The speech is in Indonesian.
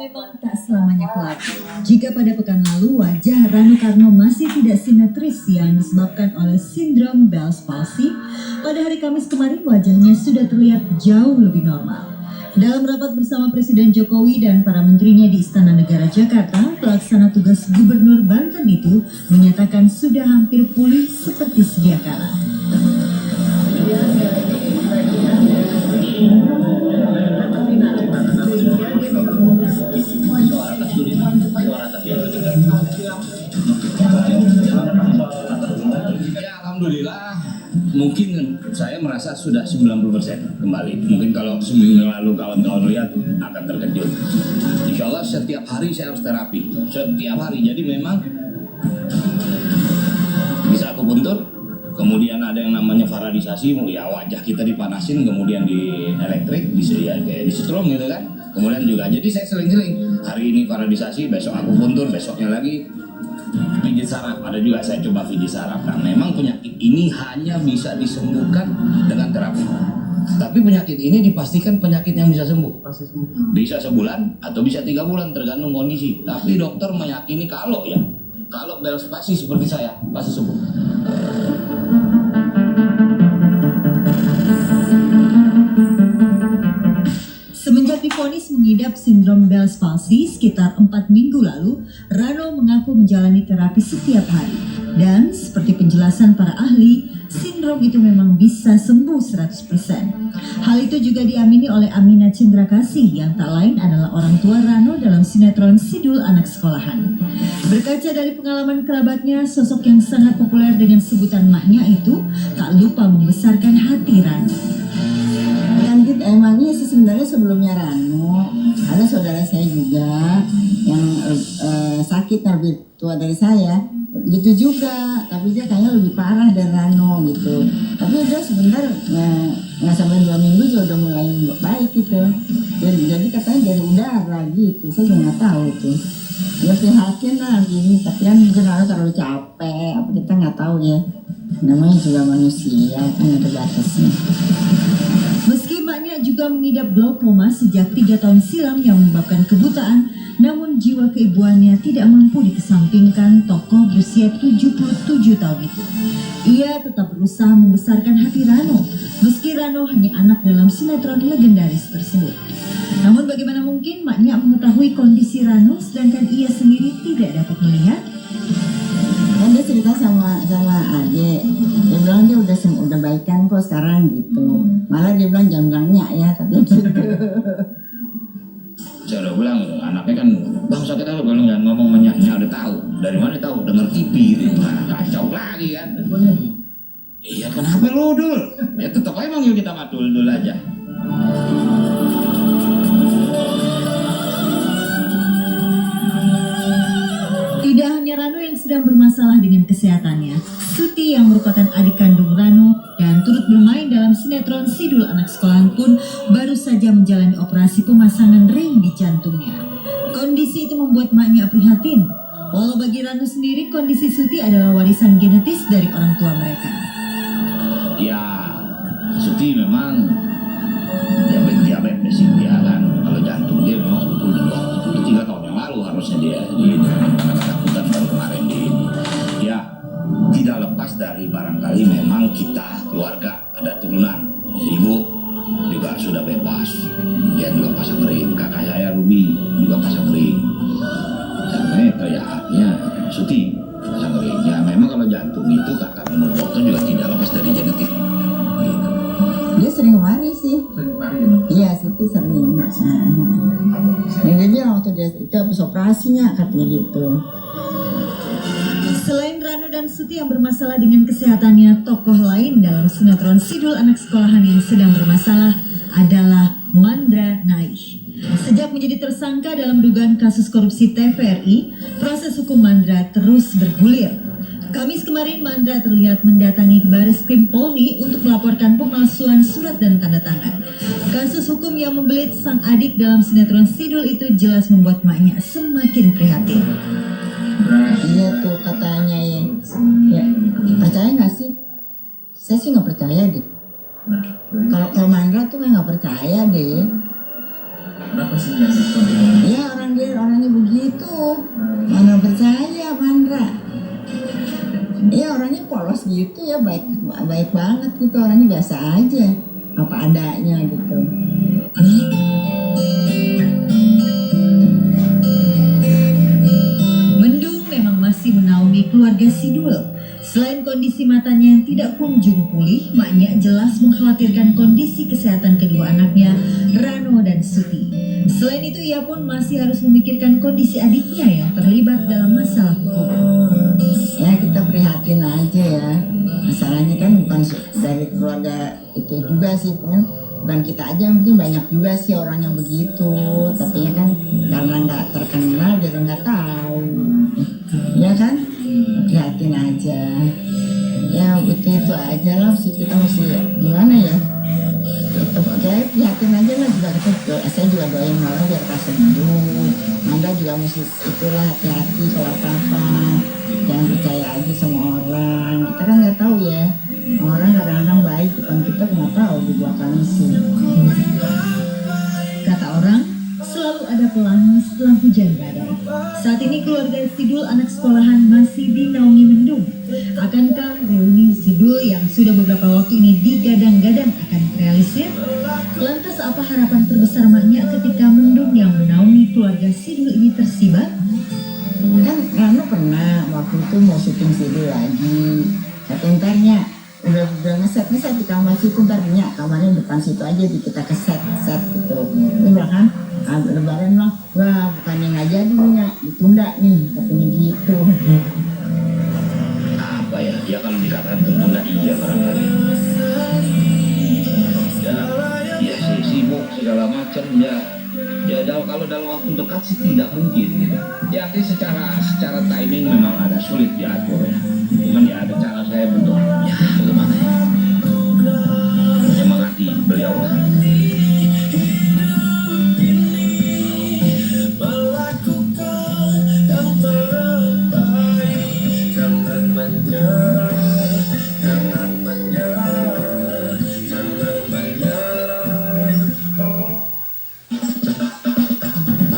Memang tak selamanya gelap. Jika pada pekan lalu wajah Rano Karno masih tidak simetris yang disebabkan oleh sindrom Bell's palsy, pada hari Kamis kemarin wajahnya sudah terlihat jauh lebih normal. Dalam rapat bersama Presiden Jokowi dan para menterinya di Istana Negara Jakarta, pelaksana tugas Gubernur Banten itu menyatakan sudah hampir pulih seperti sedia kala. Ya, alhamdulillah, mungkin saya merasa sudah 90% kembali. Mungkin kalau seminggu lalu kawan-kawan lihat akan terkejut. Insya Allah setiap hari saya harus terapi, setiap hari. Jadi memang bisa akupuntur, kemudian ada yang namanya faradisasi, ya wajah kita dipanasin, kemudian di elektrik, kayak disetrum gitu kan. Kemudian juga, jadi saya sering-sering hari ini faradisasi, besok akupuntur, besoknya lagi pijit saraf. Ada juga saya coba pijit saraf. Nah, memang penyakit ini hanya bisa disembuhkan dengan terapi. Tapi penyakit ini dipastikan penyakit yang bisa sembuh. Pasti sembuh. Bisa sebulan atau bisa 3 bulan tergantung kondisi. Tapi dokter meyakini kalau Bell's palsy seperti saya pasti sembuh. Semenjak divonis mengidap sindrom Bell's palsy sekitar 4 minggu lalu, Rano mengaku menjalani terapi setiap hari. Dan seperti penjelasan para ahli, sindrom itu memang bisa sembuh 100%. Hal itu juga diamini oleh Amina Cendrakasih yang tak lain adalah orang tua Rano dalam sinetron Sidul Anak Sekolahan. Berkaca dari pengalaman kerabatnya, sosok yang sangat populer dengan sebutan maknya itu tak lupa membesarkan hati Rano. Emangnya sebenarnya sebelumnya Rano ada saudara saya juga yang sakit lebih tua dari saya gitu juga, tapi dia kayaknya lebih parah dari Rano gitu. Tapi udah sebentar nggak sampai 2 minggu juga udah mulai baik gitu. Jadi katanya dari udara lagi itu, saya juga nggak tahu tuh. Ya prihatin lah gini, tapi kan mungkin Rano terlalu capek, apa kita nggak tahu ya. Namanya juga manusia kan ada batasnya. Meski maknya juga mengidap glaukoma sejak 3 tahun silam yang menyebabkan kebutaan, namun jiwa keibuannya tidak mampu dikesampingkan tokoh berusia 77 tahun itu. Ia tetap berusaha membesarkan hati Rano, meski Rano hanya anak dalam sinetron legendaris tersebut. Namun bagaimana mungkin maknya mengetahui kondisi Rano sedangkan ia sendiri tidak dapat melihat? Kan dia cerita sama Ade, dia bilang dia udah baikan kok sekarang gitu. Malah dia bilang jangan bilang nyak ya, katanya gitu. Saya udah bilang, anaknya kan, bang sakit apa? Kalau nggak ngomong menyaknya udah tahu. Dari mana tahu? Dengar TV gitu. Nah, kacau lagi kan. Iya kenapa lu Dul? Ya tetap aja manggil kita Matul Dul aja. Tidak hanya Rano yang sedang bermasalah dengan kesehatannya, Suti yang merupakan adik kandung Rano dan turut bermain dalam sinetron Sidul Anak Sekolahan pun baru saja menjalani operasi pemasangan ring di jantungnya. Kondisi itu membuat maknya prihatin. Walau bagi Rano sendiri, kondisi Suti adalah warisan genetis dari orang tua mereka. Ya, Suti memang diabetes sih dia kan. Kalau jantung dia memang udah 3 tahun yang lalu harusnya dia ketakutan baru kemarin ya tidak lepas dari barangkali memang kita keluarga ada turunan. Ibu juga sudah bebas, dia juga pasang ring. Kakak saya Ruby juga pasang ring. Sampai kayaknya Suti pasang ring. Ya memang kalau jantung itu kata menurut dokter juga tidak lepas dari genetik. Dia sering waris sih. Iya, Suti sering. Yang dia bilang waktu dia itu habis operasinya katanya gitu. Selain Rano dan Suti yang bermasalah dengan kesehatannya, tokoh lain dalam sinetron Sidul Anak Sekolahan yang sedang bermasalah adalah Mandra Naih. Sejak menjadi tersangka dalam dugaan kasus korupsi TVRI, proses hukum Mandra terus bergulir. Kamis kemarin Mandra terlihat mendatangi Bareskrim Polri untuk melaporkan pemalsuan surat dan tanda tangan. Kasus hukum yang membelit sang adik dalam sinetron Sidul itu jelas membuat maknya semakin prihatin. Iya tuh katanya ya percaya nggak sih? Saya sih nggak percaya deh. Kalau Mandra tuh nggak percaya deh. Kenapa sih nggak sih? Ya orang dia segitu ya baik baik banget gitu, orangnya biasa aja apa adanya gitu. Mendung memang masih menaungi keluarga Sidul. Selain kondisi matanya yang tidak kunjung pulih, maknya jelas mengkhawatirkan kondisi kesehatan kedua anaknya, Rano dan Suti. Selain itu, ia pun masih harus memikirkan kondisi adiknya yang terlibat dalam masalah hukum. Ya kita prihatin aja ya. Masalahnya kan bukan dari keluarga itu juga sih, kan bukan kita aja, mungkin banyak juga sih orang yang begitu. Tapi ya kan karena nggak terkenal jadi nggak tahu. Ya kan, prihatin aja. Ya itu aja lah sih, kita mesti gimana ya? Tetap kayak prihatin aja lah, juga kita, saya juga doain malah biar pas sembuh. Anda juga mesti itulah hati-hati kalau apa-apa. Jangan percaya aja sama orang. Kita kan nggak tahu ya. Orang kadang-kadang baik, bukan kita nggak tahu di belakangnya sih. Kata orang, selalu ada pelangi setelah hujan badai. Saat ini keluarga Sidul anak sekolahan masih dinaungi mendung. Akankah reuni Sidul yang sudah beberapa waktu ini digadang-gadang akan realisir? Lantas apa harapan terbesar maknya ketika mendung yang menaungi keluarga Sidul ini tersibat? Kan Rano pernah waktu itu mau syuting Sidul lagi. Kata entarnya udah ngeset di kamar situ, entarnya kamarnya depan situ aja, kita keset gitu. Dia bilang kan, lebaran lah, wah bukannya nggak jadi nih, ditunda nih, katanya gitu. Apa ya? Ya kalau dikatakan tertunda iya barangkali. Ya sih sibuk segala macam ya. Ya kalau dalam waktu dekat sih tidak mungkin gitu. Ya artinya secara timing memang agak sulit diatur ya. Cuman ya